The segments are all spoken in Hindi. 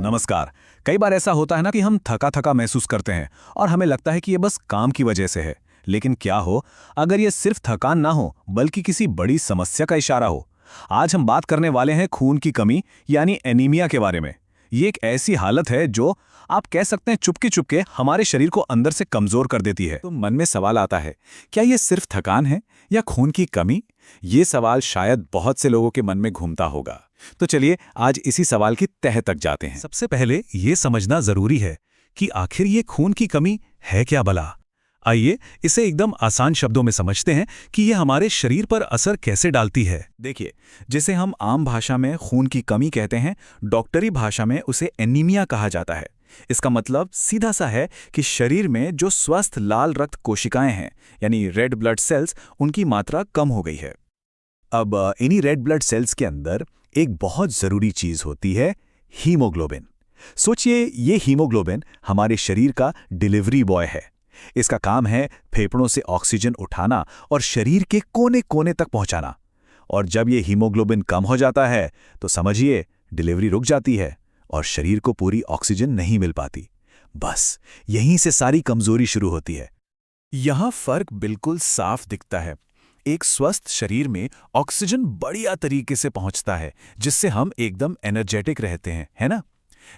नमस्कार। कई बार ऐसा होता है ना कि हम थका थका महसूस करते हैं और हमें लगता है कि ये बस काम की वजह से है। लेकिन क्या हो अगर ये सिर्फ थकान ना हो बल्कि किसी बड़ी समस्या का इशारा हो। आज हम बात करने वाले हैं खून की कमी यानी एनीमिया के बारे में। ये एक ऐसी हालत है जो आप कह सकते हैं चुपके चुपके हमारे शरीर को अंदर से कमजोर कर देती है। तो मन में सवाल आता है, क्या ये सिर्फ थकान है या खून की कमी? ये सवाल शायद बहुत से लोगों के मन में घूमता होगा। तो चलिए आज इसी सवाल की तह तक जाते हैं। सबसे पहले ये समझना जरूरी है कि आखिर ये खून की कमी है क्या भला। आइए इसे एकदम आसान शब्दों में समझते हैं कि ये हमारे शरीर पर असर कैसे डालती है। देखिए, जिसे हम आम भाषा में खून की कमी कहते हैं, डॉक्टरी भाषा में उसे एनीमिया कहा जाता है। इसका मतलब सीधा सा है कि शरीर में जो स्वस्थ लाल रक्त कोशिकाएं हैं यानी रेड ब्लड सेल्स, उनकी मात्रा कम हो गई है। अब इन्हीं रेड ब्लड सेल्स के अंदर एक बहुत जरूरी चीज होती है, हीमोग्लोबिन। सोचिए, ये हीमोग्लोबिन हमारे शरीर का डिलीवरी बॉय है। इसका काम है फेफड़ों से ऑक्सीजन उठाना और शरीर के कोने कोने तक पहुंचाना। और जब ये हीमोग्लोबिन कम हो जाता है तो समझिए डिलीवरी रुक जाती है और शरीर को पूरी ऑक्सीजन नहीं मिल पाती। बस यहीं से सारी कमजोरी शुरू होती है। यहां फर्क बिल्कुल साफ दिखता है। एक स्वस्थ शरीर में ऑक्सीजन बढ़िया तरीके से पहुंचता है, जिससे हम एकदम एनर्जेटिक रहते हैं, है ना?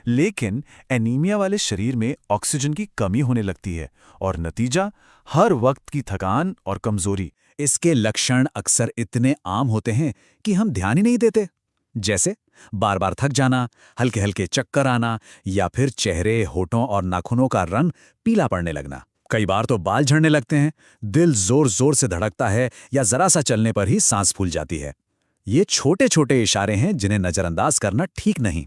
लेकिन एनीमिया वाले शरीर में ऑक्सीजन की कमी होने लगती है और नतीजा हर वक्त की थकान और कमजोरी। इसके लक्षण अक्सर इतने आम होते हैं कि हम ध्यान ही नहीं देते। जैसे बार बार थक जाना, हल्के हल्के चक्कर आना या फिर चेहरे, होठों और नाखूनों का रंग पीला पड़ने लगना। कई बार तो बाल झड़ने लगते हैं, दिल जोर जोर से धड़कता है या जरा सा चलने पर ही सांस फूल जाती है। ये छोटे छोटे इशारे हैं जिन्हें नजरअंदाज करना ठीक नहीं।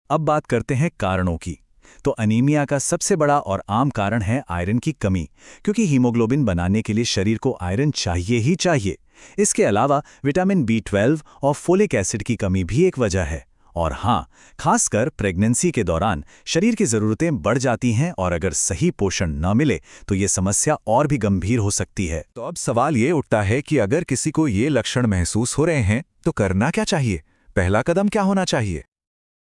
अब बात करते हैं कारणों की। तो अनीमिया का सबसे बड़ा और आम कारण है आयरन की कमी, क्योंकि हीमोग्लोबिन बनाने के लिए शरीर को आयरन चाहिए ही चाहिए। इसके अलावा विटामिन B12 और फोलिक एसिड की कमी भी एक वजह है। और हाँ, खासकर प्रेगनेंसी के दौरान शरीर की ज़रूरतें बढ़ जाती हैं और अगर सही पोषण न मिले तो ये समस्या और भी गंभीर हो सकती है। तो अब सवाल ये उठता है कि अगर किसी को ये लक्षण महसूस हो रहे हैं तो करना क्या चाहिए? पहला कदम क्या होना चाहिए?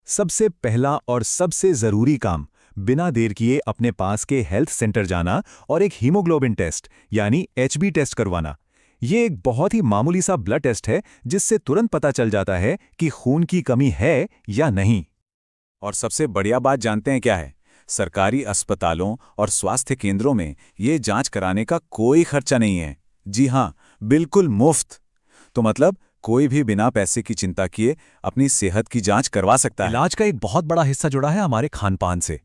सबसे पहला और सबसे जरूरी काम, बिना देर किए अपने पास के हेल्थ सेंटर जाना और एक हीमोग्लोबिन टेस्ट यानी HB टेस्ट करवाना। ये एक बहुत ही मामूली सा ब्लड टेस्ट है जिससे तुरंत पता चल जाता है कि खून की कमी है या नहीं। और सबसे बढ़िया बात जानते हैं क्या है? सरकारी अस्पतालों और स्वास्थ्य केंद्रों में ये जांच कराने का कोई खर्चा नहीं है। जी हाँ, बिल्कुल मुफ्त। तो मतलब कोई भी बिना पैसे की चिंता किए अपनी सेहत की जांच करवा सकता है। इलाज का एक बहुत बड़ा हिस्सा जुड़ा है हमारे खानपान से।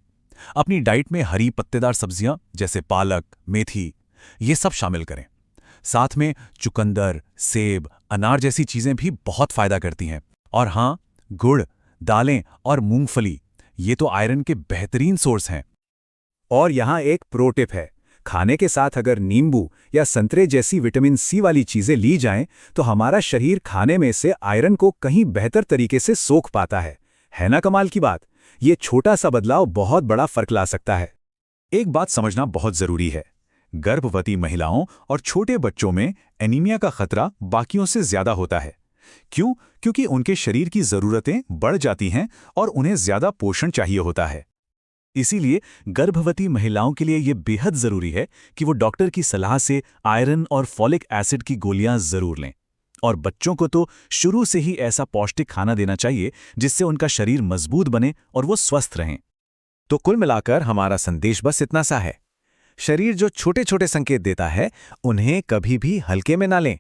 अपनी डाइट में हरी पत्तेदार सब्जियां जैसे पालक, मेथी, ये सब शामिल करें। साथ में चुकंदर, सेब, अनार जैसी चीजें भी बहुत फायदा करती हैं। और हाँ, गुड़, दालें और मूंगफली, ये तो आयरन के बेहतरीन सोर्स हैं। और यहाँ एक प्रो टिप है, खाने के साथ अगर नींबू या संतरे जैसी विटामिन C वाली चीजें ली जाएं तो हमारा शरीर खाने में से आयरन को कहीं बेहतर तरीके से सोख पाता है ना कमाल की बात? ये छोटा सा बदलाव बहुत बड़ा फर्क ला सकता है। एक बात समझना बहुत जरूरी है, गर्भवती महिलाओं और छोटे बच्चों में एनीमिया का खतरा बाकियों से ज्यादा होता है। क्यों? क्योंकि उनके शरीर की जरूरतें बढ़ जाती हैं और उन्हें ज्यादा पोषण चाहिए होता है। इसीलिए गर्भवती महिलाओं के लिए यह बेहद जरूरी है कि वो डॉक्टर की सलाह से आयरन और फॉलिक एसिड की गोलियां जरूर लें। और बच्चों को तो शुरू से ही ऐसा पौष्टिक खाना देना चाहिए जिससे उनका शरीर मजबूत बने और वो स्वस्थ रहें। तो कुल मिलाकर हमारा संदेश बस इतना सा है, शरीर जो छोटे छोटे संकेत देता है उन्हें कभी भी हल्के में ना लें।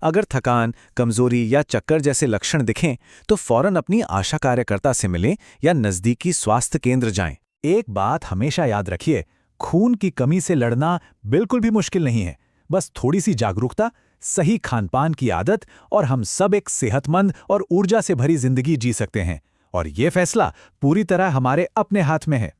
अगर थकान, कमजोरी या चक्कर जैसे लक्षण दिखें तो फौरन अपनी आशा कार्यकर्ता से मिलें या नजदीकी स्वास्थ्य केंद्र जाएं। एक बात हमेशा याद रखिए, खून की कमी से लड़ना बिल्कुल भी मुश्किल नहीं है। बस थोड़ी सी जागरूकता, सही खानपान की आदत और हम सब एक सेहतमंद और ऊर्जा से भरी जिंदगी जी सकते हैं। और ये फैसला पूरी तरह हमारे अपने हाथ में है।